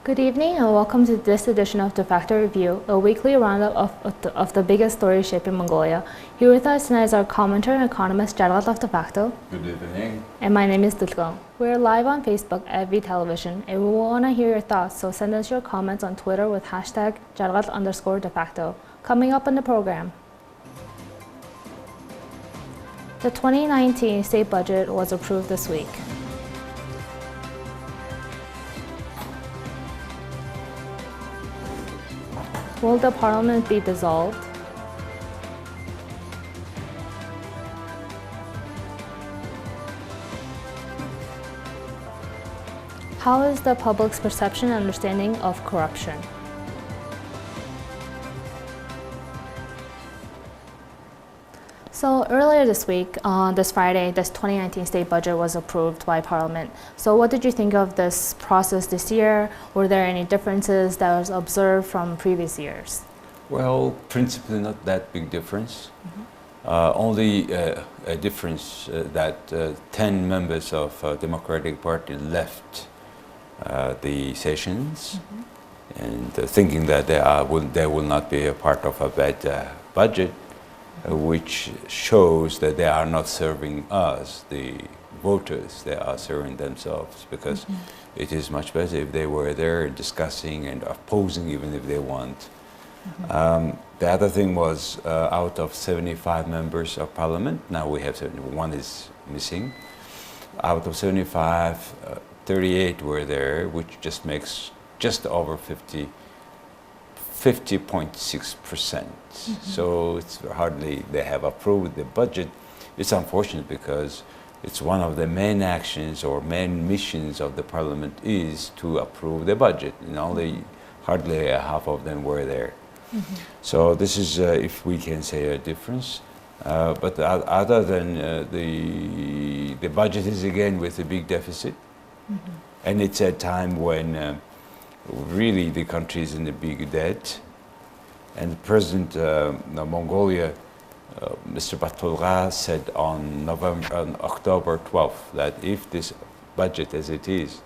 Good evening and welcome to this edition of DeFacto Review, a weekly roundup of the biggest stories shaping Mongolia. Here with us tonight is our commentator and economist Jargal of DeFacto. Good evening. And my name is Dulgong. We're live on Facebook at V Television and we want to hear your thoughts, so send us your comments on Twitter with hashtag Jargal_DeFacto. Coming up in the program. The 2019 state budget was approved this week. Will the parliament be dissolved? How is the public's perception and understanding of corruption? So earlier this week, this Friday, this 2019 state budget was approved by Parliament. So what did you think of this process this year? Were there any differences that was observed from previous years? Well, principally not that big difference. Only a difference that 10 members of Democratic Party left the sessions and thinking that they will not be a part of a bad budget. Which shows that they are not serving us, the voters, they are serving themselves, because it is much better if they were there discussing and opposing even if they want. The other thing was out of 75 members of parliament, now we have 71 is missing. Out of 75, 38 were there, which just makes just over 50.6%. So it's hardly they have approved the budget. It's unfortunate because it's one of the main actions or main missions of the parliament is to approve the budget, and only hardly half of them were there. So this is, if we can say, a difference. But other than the budget is again with a big deficit, and it's a time when really the country is in a big debt. And the President of Mongolia, Mr. Batulga, said on October 12th that if this budget as it is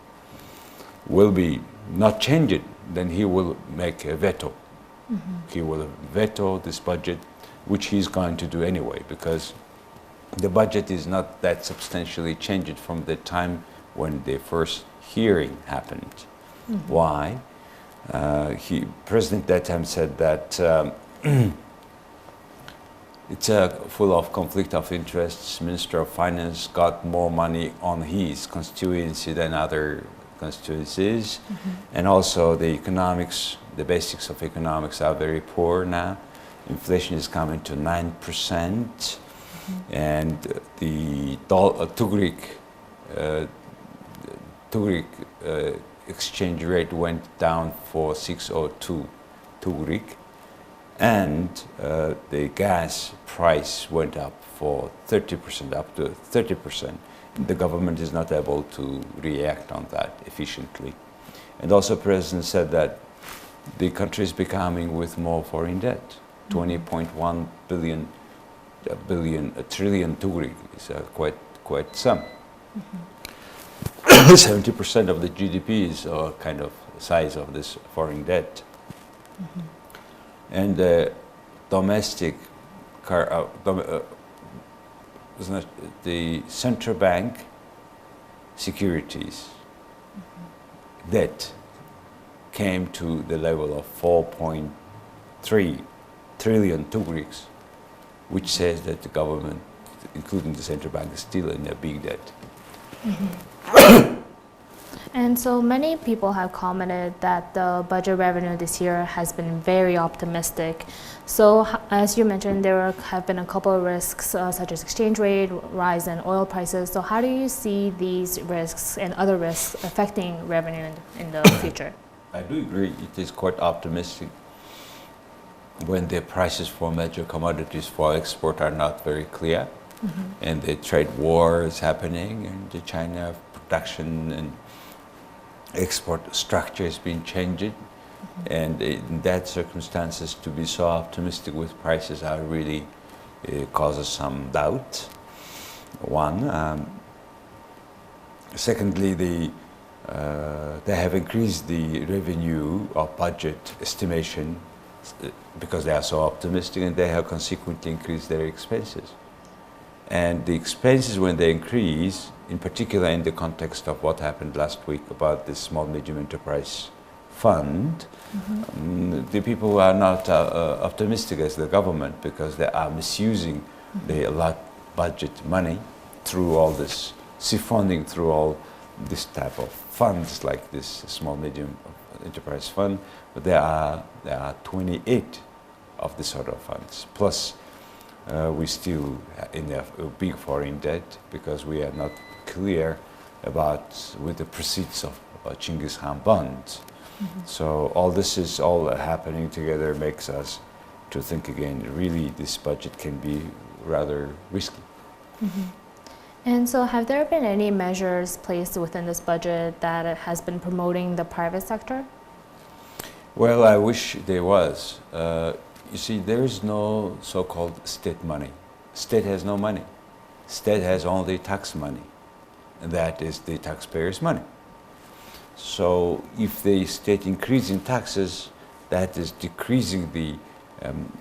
will be not changed, then he will make a veto. He will veto this budget, which he's going to do anyway, because the budget is not that substantially changed from the time when the first hearing happened. Why? President that time said that it's full of conflict of interests. Minister of Finance got more money on his constituency than other constituencies. And also the economics, the basics of economics are very poor now. Inflation is coming to 9%. And the Tugrik exchange rate went down for 602 Tugrik, and the gas price went up for 30%, up to 30%. The government is not able to react on that efficiently. And also President said that the country is becoming with more foreign debt. 20.1 trillion Tugrik is quite some. 70% of the GDP is kind of size of this foreign debt. And the domestic the central bank securities debt came to the level of 4.3 trillion Tugriks, which says that the government, including the central bank, is still in a big debt. And so many people have commented that the budget revenue this year has been very optimistic. So as you mentioned, there have been a couple of risks such as exchange rate, rise in oil prices. So how do you see these risks and other risks affecting revenue in the future? I do agree. It is quite optimistic when the prices for major commodities for export are not very clear. And the trade war is happening, and the China production and export structure has been changed. And in that circumstances, to be so optimistic with prices are really causes some doubt. One. Secondly, the they have increased the revenue or budget estimation because they are so optimistic, and they have consequently increased their expenses. And the expenses, when they increase, in particular in the context of what happened last week about the Small Medium Enterprise Fund, the people are not optimistic as the government, because they are misusing the budget money through all this siphoning through all this type of funds like this Small Medium Enterprise Fund. But there are 28 of this sort of funds. Plus, we still in a big foreign debt because we are not clear about with the proceeds of Genghis Khan bonds. So all this is all happening together makes us to think again. Really, this budget can be rather risky. And so, have there been any measures placed within this budget that has been promoting the private sector? Well, I wish there was. You see, there is no so-called state money. State has no money. State has only tax money, and that is the taxpayers' money. So if the state increasing taxes, that is decreasing the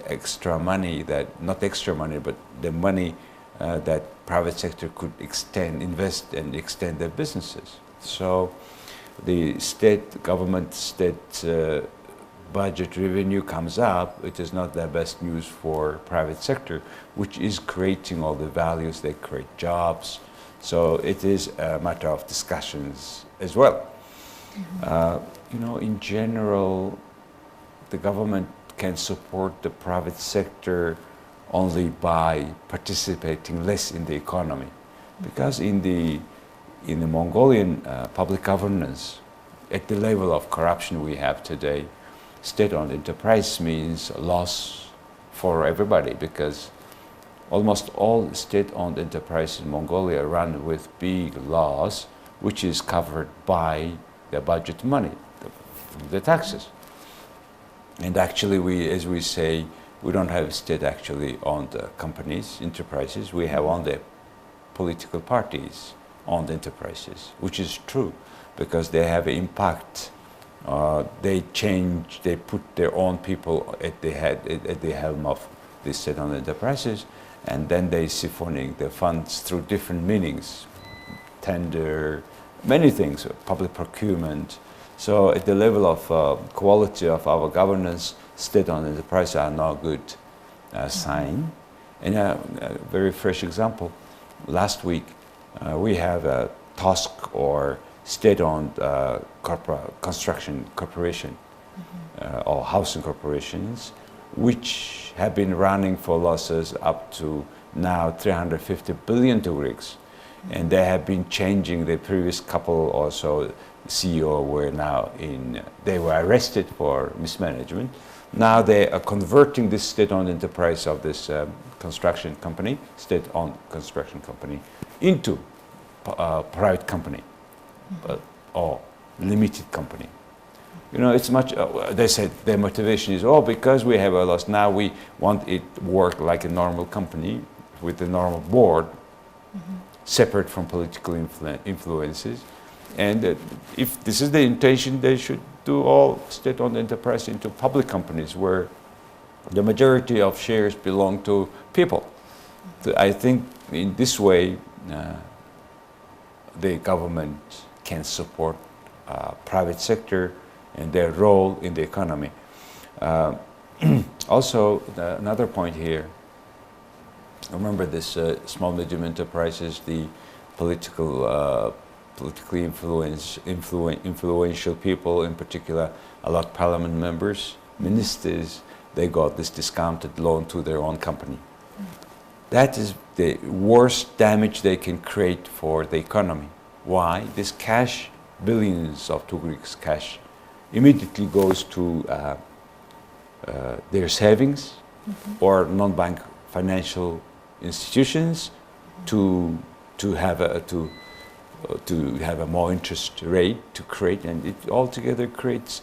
extra money that, not extra money, but the money that private sector could invest and extend their businesses. So the state budget revenue comes up, it is not the best news for private sector, which is creating all the values, they create jobs. So it is a matter of discussions as well. You know, in general, the government can support the private sector only by participating less in the economy, because in the Mongolian public governance, at the level of corruption we have today, state-owned enterprise means loss for everybody, because almost all state-owned enterprises in Mongolia run with big loss, which is covered by the budget money, the taxes. And actually, as we say, we don't have state actually owned companies, enterprises. We have only political parties owned enterprises, which is true, because they have impact. They put their own people at the helm of the state-owned enterprises, and then they siphoning the funds through different meanings, tender, many things, public procurement. So at the level of quality of our governance, state-owned enterprises are not a good sign. And a very fresh example, last week we have a task or state-owned construction corporation or housing corporations, which have been running for losses up to now 350 billion tugriks. And they have been changing the previous couple or so CEO they were arrested for mismanagement. Now they are converting this state-owned enterprise of this construction company, state-owned construction company, into private company or limited company. You know, it's much, they said their motivation is, because we have a loss, now we want it to work like a normal company with a normal board, separate from political influences. And if this is the intention, they should do all state-owned enterprise into public companies where the majority of shares belong to people. I think in this way, the government can support private sector and their role in the economy. Also, another point here, remember this small medium enterprises, the politically influential people, in particular a lot of parliament members, ministers, they got this discounted loan to their own company. That is the worst damage they can create for the economy. Why? This cash, billions of tugriks cash, immediately goes to their savings or non-bank financial institutions to have a more interest rate to create, and it altogether creates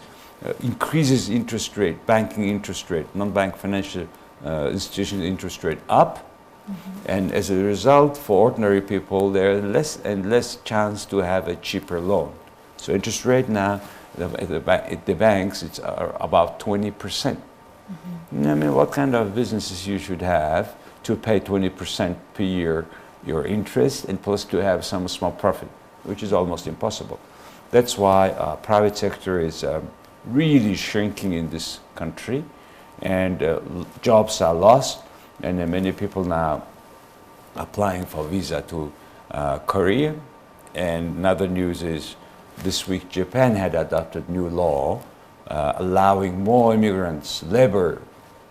increases interest rate, banking interest rate, non-bank financial institutions interest rate up, and as a result, for ordinary people, there are less and less chance to have a cheaper loan. So interest rate now, at the banks, it's about 20%. I mean, what kind of businesses you should have to pay 20% per year your interest and plus to have some small profit, which is almost impossible. That's why private sector is really shrinking in this country, and jobs are lost, and many people now applying for visa to Korea. And another news is this week Japan had adopted new law allowing more immigrants, labor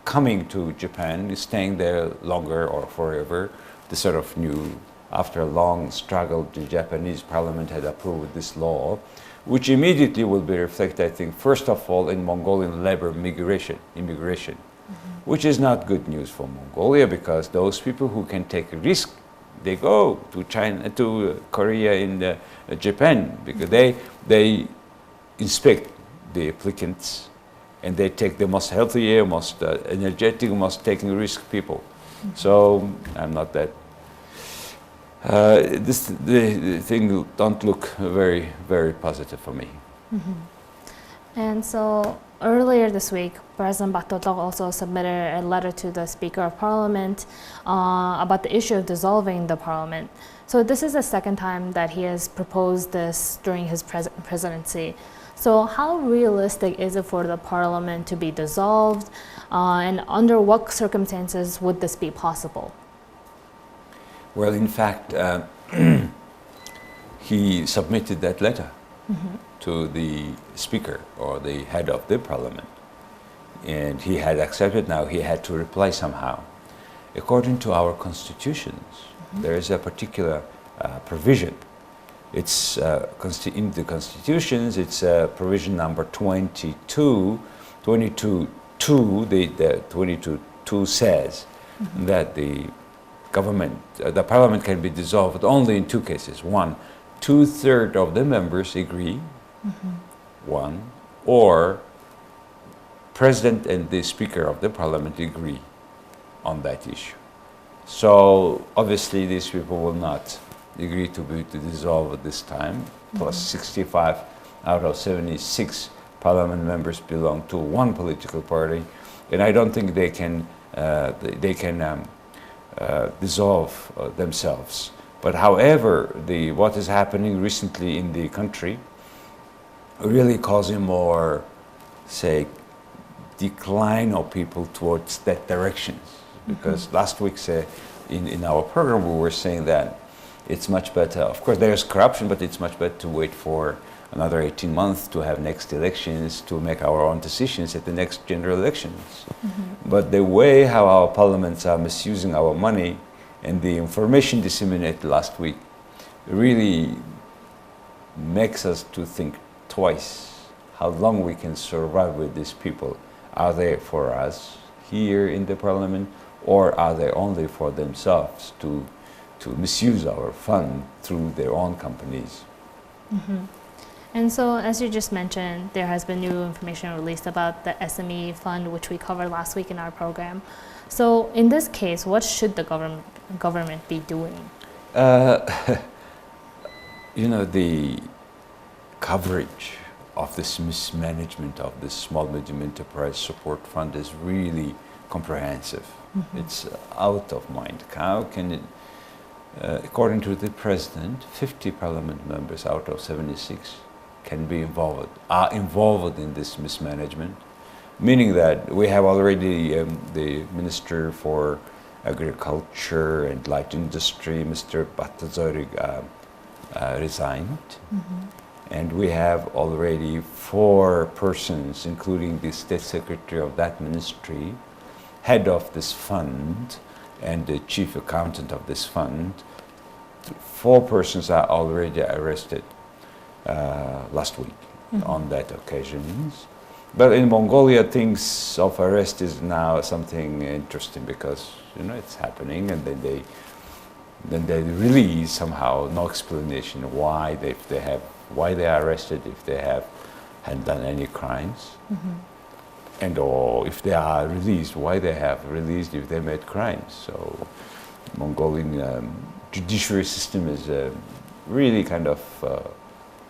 coming to Japan, staying there longer or forever. The sort of new, after a long struggle, the Japanese parliament had approved this law, which immediately will be reflected, I think, first of all, in Mongolian labor immigration, which is not good news for Mongolia, because those people who can take a risk, they go to China, to Korea, and Japan, because they inspect the applicants, and they take the most healthy, most energetic, most taking risk people. So I'm not that. The thing don't look very, very positive for me. And so earlier this week, President Baktolok also submitted a letter to the Speaker of Parliament about the issue of dissolving the Parliament. So this is the second time that he has proposed this during his presidency. So how realistic is it for the Parliament to be dissolved, and under what circumstances would this be possible? Well, in fact, he submitted that letter to the Speaker or the head of the Parliament, and he had accepted. Now he had to reply somehow. According to our constitutions, there is a particular provision. It's in the constitutions. It's provision number 22. 22.2. The 22.2 says that the Parliament can be dissolved only in two cases. One, 2/3 of the members agree. One, or President and the Speaker of the Parliament agree on that issue. So obviously these people will not agree to dissolve at this time. Plus 65 out of 76 Parliament members belong to one political party, and I don't think they can dissolve themselves. But however, what is happening recently in the country really causing more, say, decline of people towards that direction. Because last week, in our program, we were saying that it's much better. Of course, there's corruption, but it's much better to wait for another 18 months to have next elections, to make our own decisions at the next general elections. But the way how our parliaments are misusing our money and the information disseminated last week really makes us to think twice how long we can survive with these people. Are they for us here in the parliament, or are they only for themselves to misuse our fund through their own companies? And so, as you just mentioned, there has been new information released about the SME fund, which we covered last week in our program. So, in this case, what should the government be doing? The coverage of this mismanagement of this small medium enterprise support fund is really comprehensive. It's out of mind. How can it, according to the president, 50 parliament members out of 76 are involved in this mismanagement, meaning that we have already the Minister for Agriculture and Light Industry, Mr. Baktolok, resigned. And we have already 4 persons, including the State Secretary of that ministry, head of this fund, and the chief accountant of this fund. 4 persons are already arrested last week on that occasions. But in Mongolia, things of arrest is now something interesting, because it's happening, and then they release somehow no explanation why they are arrested, if they hadn't done any crimes, and or if they are released, why they have released if they made crimes. So Mongolian judiciary system is really kind of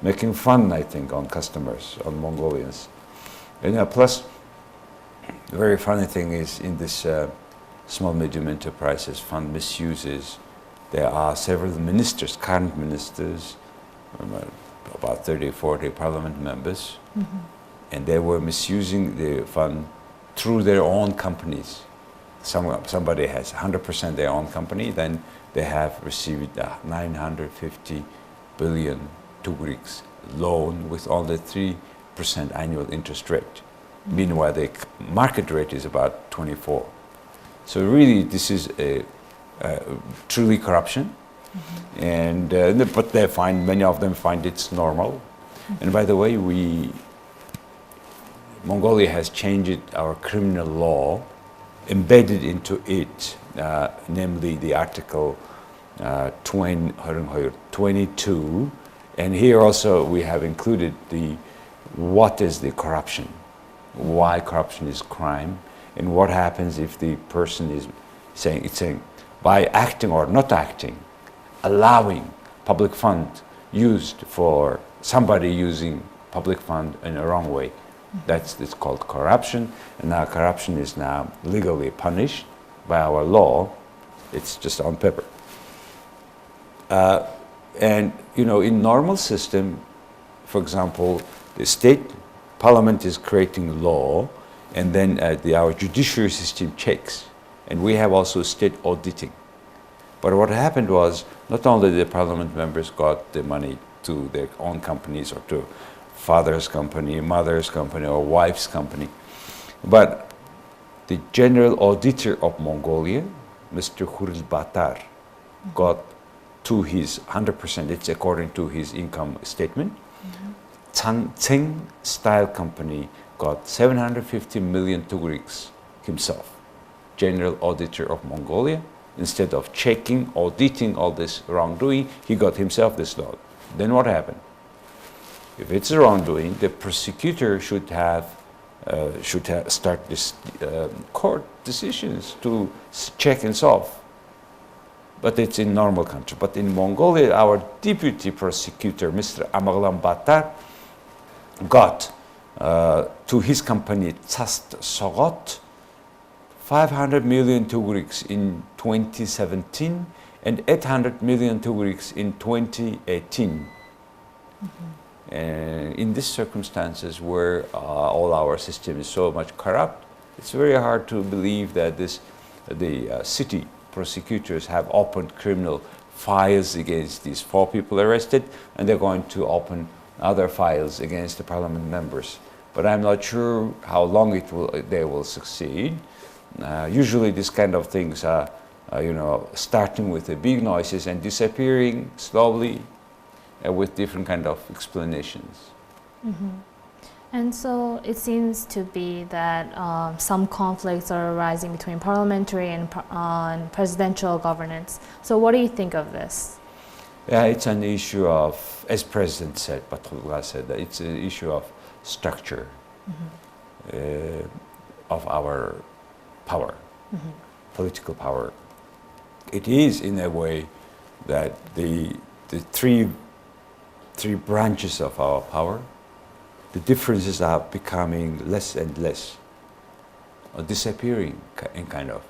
making fun, I think, on customers, on Mongolians. And plus, the very funny thing is in this small medium enterprises fund misuses, there are several ministers, current ministers, about 30, 40 parliament members, and they were misusing the fund through their own companies. Somebody has 100% their own company, then they have received 950 billion Tugriks loan with only 3% annual interest rate. Meanwhile, the market rate is about 24. So really, this is a truly corruption, and but they find, many of them find it's normal. And by the way, Mongolia has changed our criminal law, embedded into it, namely the Article 22, and here also we have included what is the corruption, why corruption is crime, and what happens if the person is saying by acting or not acting, allowing public fund used for somebody using public fund in a wrong way. It's called corruption, and now corruption is now legally punished by our law. It's just on paper. And in normal system, for example, the state parliament is creating law, and then our judiciary system checks, and we have also state auditing. But what happened was, not only the parliament members got the money to their own companies or to father's company, mother's company, or wife's company, but the general auditor of Mongolia, Mr. Khuril Batar, got to his 100%, it's according to his income statement. Tsing Style Company got 750 million Tugriks himself, general auditor of Mongolia. Instead of checking, auditing all this wrongdoing, he got himself this loan. Then what happened? If it's wrongdoing, the prosecutor should start this court decisions to check and solve. But it's in normal country. But in Mongolia, our deputy prosecutor, Mr. Amaglan Batar, got to his company Tsast Sogot 500 million Tugriks in 2017 and 800 million Tugriks in 2018. In these circumstances where all our system is so much corrupt, it's very hard to believe that the city prosecutors have opened criminal files against these 4 people arrested, and they're going to open other files against the parliament members. But I'm not sure how long they will succeed. Usually these kind of things are, starting with the big noises and disappearing slowly with different kind of explanations. And so it seems to be that some conflicts are arising between parliamentary and presidential governance. So what do you think of this? Yeah, it's an issue of, as President said, Batullah said, that it's an issue of structure of our power, political power. It is in a way that the three branches of our power, the differences are becoming less and less, or disappearing in kind of.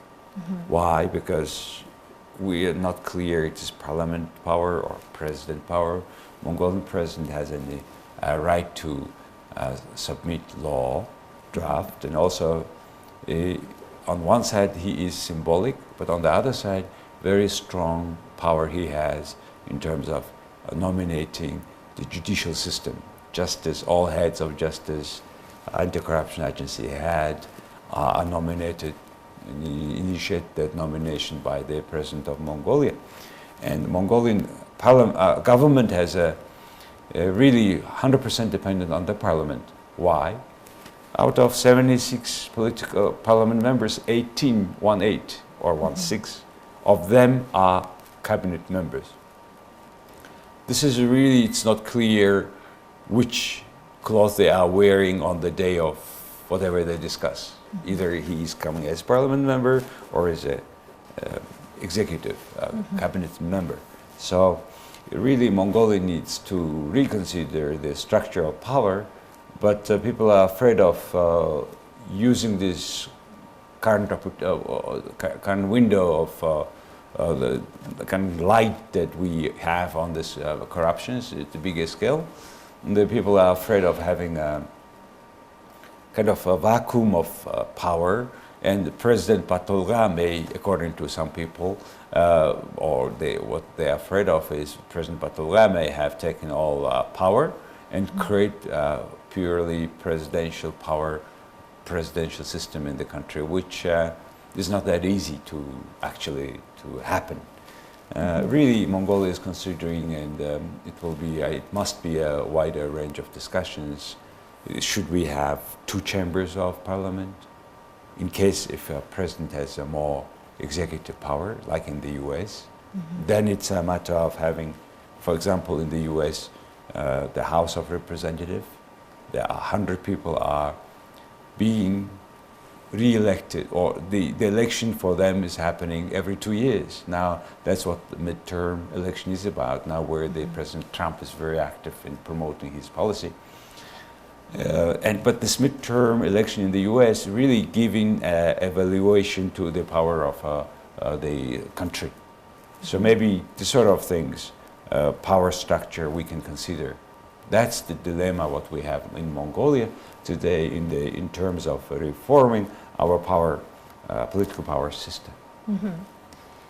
Why? Because we are not clear it is parliament power or president power. Mongolian president has a right to submit law draft, and also on one side he is symbolic, but on the other side very strong power he has in terms of nominating the judicial system. Justice, all heads of justice, anti-corruption agency are nominated, initiate that nomination by the president of Mongolia. And Mongolian government has a really 100% dependent on the parliament. Why? Out of 76 political parliament members, 18 of them are cabinet members. This is really, it's not clear which clothes they are wearing on the day of whatever they discuss. Either he is coming as parliament member or as a executive cabinet member. So really Mongolia needs to reconsider the structure of power, but people are afraid of using this current window of the kind of light that we have on this corruptions at the biggest scale. And the people are afraid of having a kind of a vacuum of power, and President Patolga may, according to some people, what they're afraid of is President Patolga may have taken all power and create purely presidential power, presidential system in the country, which is not that easy to actually to happen. Really, Mongolia is considering, and it must be a wider range of discussions. Should we have two chambers of parliament? In case if a president has a more executive power, like in the US, then it's a matter of having, for example, in the US, the House of Representatives, there are 100 people are being re-elected, or the election for them is happening every 2 years. Now, that's what the midterm election is about, now where the President Trump is very active in promoting his policy. But this midterm election in the US really giving evaluation to the power of the country. So maybe this sort of things, power structure we can consider. That's the dilemma what we have in Mongolia today in terms of reforming our political power system.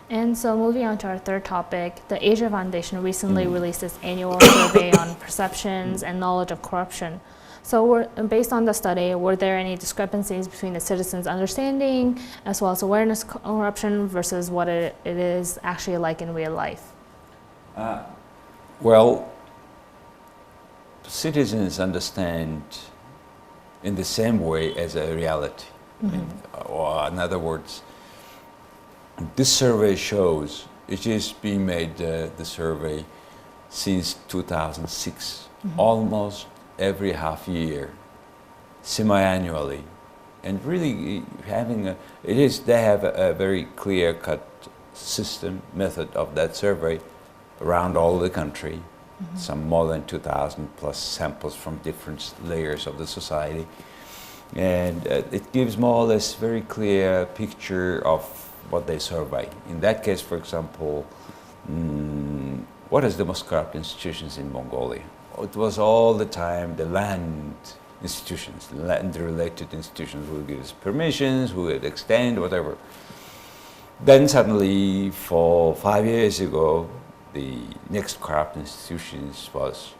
And so moving on to our third topic, the Asia Foundation recently released its annual survey on perceptions and knowledge of corruption. So based on the study, were there any discrepancies between the citizens' understanding as well as awareness of corruption versus what it is actually like in real life? Well, citizens understand in the same way as a reality. Or in other words, this survey shows, it is being made, the survey, since 2006, almost every half year, semi-annually, and really having they have a very clear-cut system, method of that survey around all the country, some more than 2,000 plus samples from different layers of the society. And it gives more or less very clear picture of what they survey. In that case, for example, what is the most corrupt institutions in Mongolia? It was all the time the land institutions, land-related institutions who would give us permissions, who would extend, whatever. Then suddenly, for 5 years ago, the next corrupt institutions was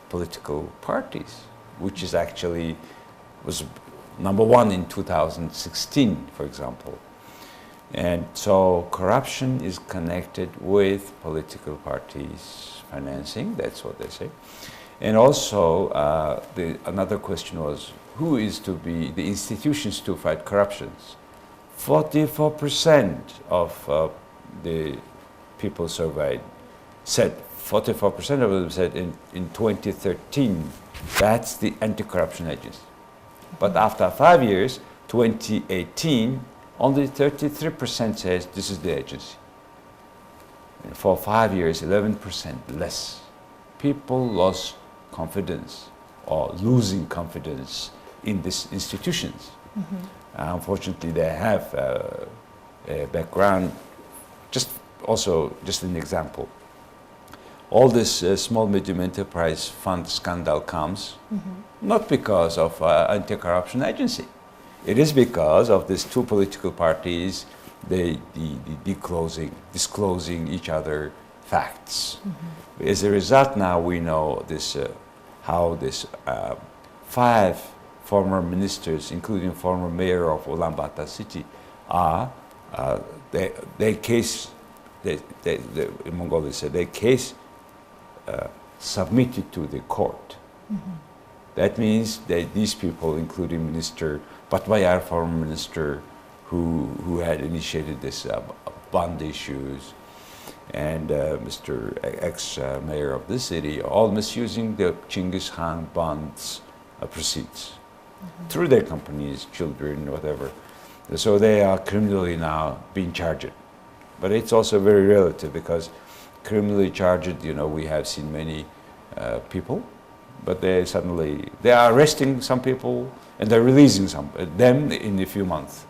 political parties, which is actually was number one in 2016, for example. And so corruption is connected with political parties' financing, that's what they say. And also, another question was, who is to be the institutions to fight corruptions? 44% of the people surveyed said, 44% of them said in 2013, that's the anti-corruption agency. But after 5 years, 2018, only 33% says this is the agency. And for 5 years, 11% less. People lost confidence or losing confidence in these institutions. Unfortunately, they have a background. Just an example. All this small medium enterprise fund scandal comes not because of anti-corruption agency. It is because of these two political parties, they disclosing each other facts. As a result, now we know this how this 5 former ministers, including former mayor of Ulaanbaatar city, are in Mongolia say their case submitted to the court. That means that these people, including Minister Patmayar, former minister, who had initiated this bond issues, and Mr. ex-mayor of the city, all misusing the Genghis Khan bonds proceeds through their companies, children, whatever. So they are criminally now being charged. But it's also very relative because criminally charged. We have seen many people, but they are arresting some people and they're releasing them in a few months.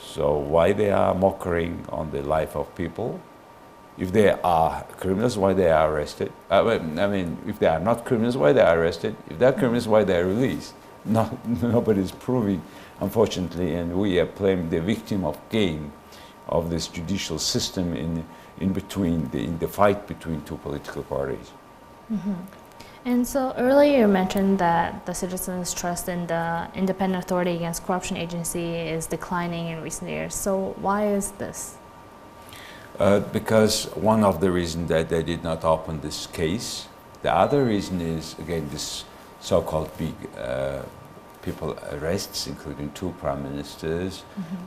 So why they are mocking on the life of people? If they are criminals, why they are arrested? If they are not criminals, why they are arrested? If they are criminals, why they are released? Nobody is proving, unfortunately, and we are playing the victim of game of this judicial system in the fight between two political parties. And so earlier you mentioned that the citizens' trust in the Independent Authority Against Corruption Agency is declining in recent years. So why is this? Because one of the reasons that they did not open this case. The other reason is, again, this so-called big people arrests, including 2 prime ministers,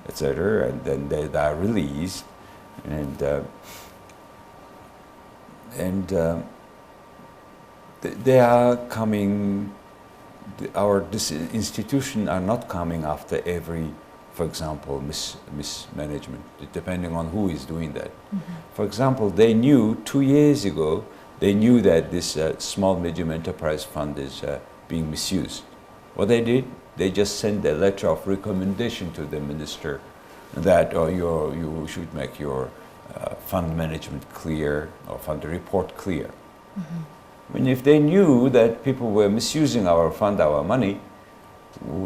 etc., and then they are released, they are coming. This institution are not coming after every, for example, mismanagement, depending on who is doing that. For example, they knew 2 years ago, they knew that this small medium enterprise fund is being misused. What they did, they just sent a letter of recommendation to the minister that you should make your fund management clear or fund report clear. If they knew that people were misusing our fund, our money,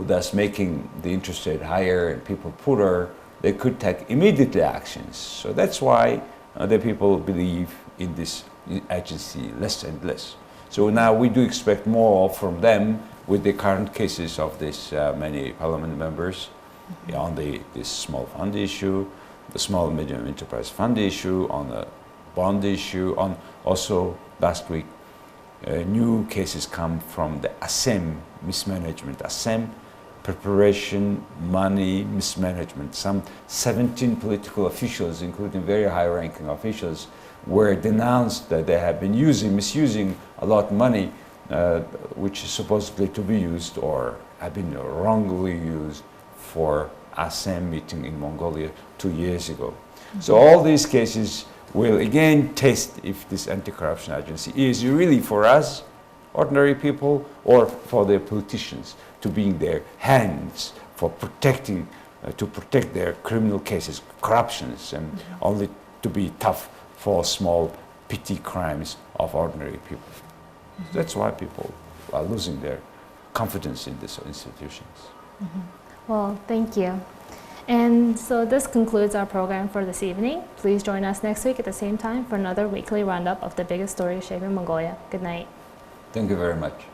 thus making the interest rate higher and people poorer, they could take immediate actions. So that's why the people believe in this agency less and less. So now we do expect more from them with the current cases of this many parliament members on this small fund issue, the small and medium enterprise fund issue, on the bond issue, on also last week new cases come from the ASEM mismanagement, ASEM preparation, money mismanagement. Some 17 political officials, including very high-ranking officials, were denounced that they have been misusing a lot of money, which is supposedly to be used or have been wrongly used for ASEM meeting in Mongolia 2 years ago. So all these cases will again test if this anti-corruption agency is really for us, ordinary people, or for the politicians to be in their hands for protecting, to protect their criminal cases, corruptions, and only to be tough for small petty crimes of ordinary people. That's why people are losing their confidence in these institutions. Well, thank you. And so this concludes our program for this evening. Please join us next week at the same time for another weekly roundup of the biggest stories shaping Mongolia. Good night. Thank you very much.